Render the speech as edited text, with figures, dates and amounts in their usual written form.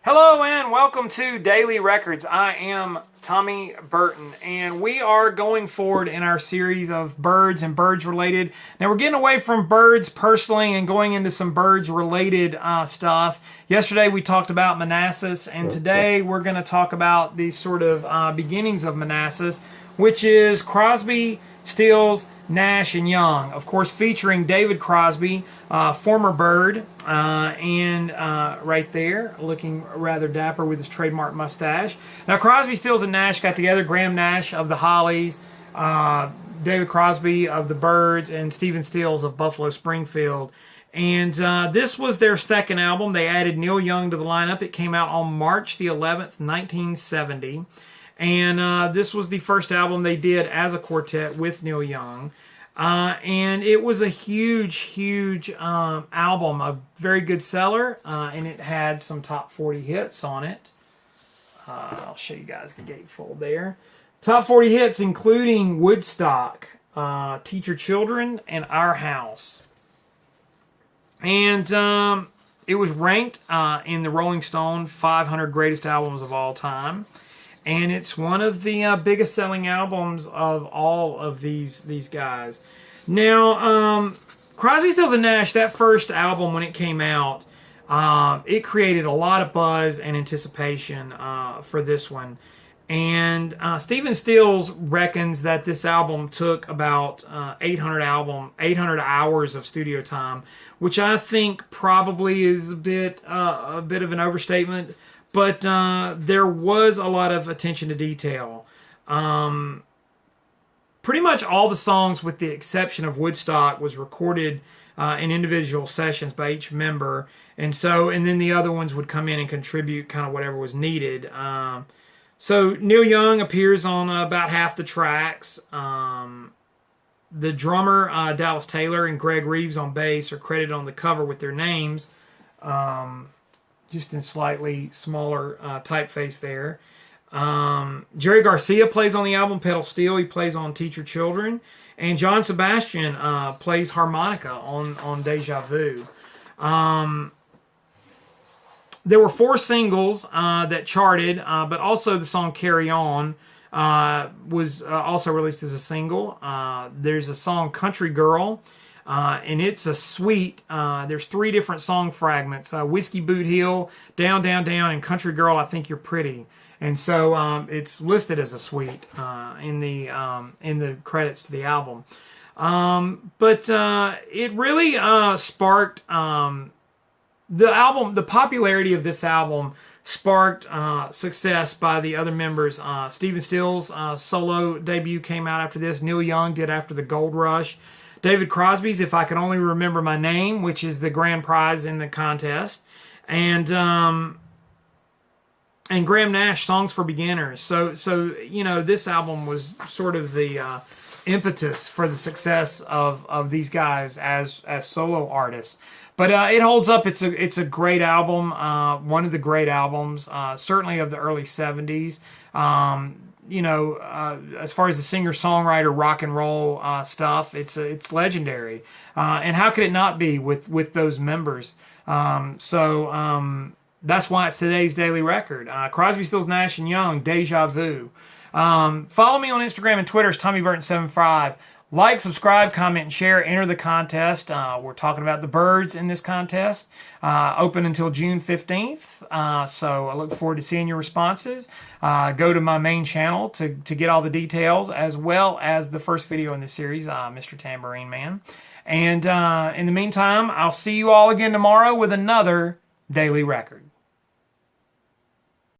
Hello and welcome to Daily Records. I am Tommy Burton, and we are going forward in our series of birds and birds related. Now we're getting away from birds personally and going into some birds related stuff. Yesterday we talked about Manassas, and today we're going to talk about the sort of beginnings of Manassas, which is Crosby, Stills, Nash, and Young. Of course, featuring David Crosby, former Bird, and right there, looking rather dapper with his trademark mustache. Now, Crosby, Stills, and Nash got together. Graham Nash of the Hollies, David Crosby of the Birds, and Stephen Stills of Buffalo Springfield. And this was their second album. They added Neil Young to the lineup. It came out on March the 11th, 1970. And this was the first album they did as a quartet with Neil Young. And it was a huge album, a very good seller, and it had some top 40 hits on it. I'll show you guys the gatefold there. Top 40 hits including Woodstock, Teach Your Children, and Our House. And it was ranked in the Rolling Stone 500 Greatest Albums of All Time. And it's one of the biggest selling albums of all of these guys. Now, Crosby, Stills, and Nash, that first album when it came out, it created a lot of buzz and anticipation for this one. And Stephen Stills reckons that this album took about 800 hours of studio time, which I think probably is a bit of an overstatement. But there was a lot of attention to detail. Pretty much all the songs, with the exception of Woodstock, was recorded in individual sessions by each member. And then the other ones would come in and contribute kind of whatever was needed. So Neil Young appears on about half the tracks. The drummer, Dallas Taylor, and Greg Reeves on bass are credited on the cover with their names. Just in slightly smaller typeface there. Jerry Garcia plays on the album pedal steel. He plays on Teach Your Children. And John Sebastian plays harmonica on Deja Vu. There were 4 singles that charted, but also the song Carry On was also released as a single. There's a song Country Girl. And it's a suite. There's 3 different song fragments: Whiskey Boot Heel, Down, Down, Down, and Country Girl, I Think You're Pretty. And so it's listed as a suite in the credits to the album. But it really sparked the popularity of this album sparked success by the other members. Stephen Stills' solo debut came out after this. Neil Young did after the Gold Rush. David Crosby's If I Could Only Remember My Name, which is the grand prize in the contest. And Graham Nash, Songs for Beginners. So you know, this album was sort of the impetus for the success of these guys as solo artists. But it holds up. It's a great album, one of the great albums, certainly of the early 70s. You know, as far as the singer-songwriter rock and roll stuff, it's legendary. And how could it not be with those members? That's why it's today's Daily Record. Crosby, Stills, Nash, and Young, Deja Vu. Follow me on Instagram and Twitter. It's TommyBurton75. Like, subscribe, comment, and share. Enter the contest. We're talking about the birds in this contest. Open until June 15th. So I look forward to seeing your responses. Go to my main channel to get all the details, as well as the first video in this series, Mr. Tambourine Man. And in the meantime, I'll see you all again tomorrow with another Daily Record.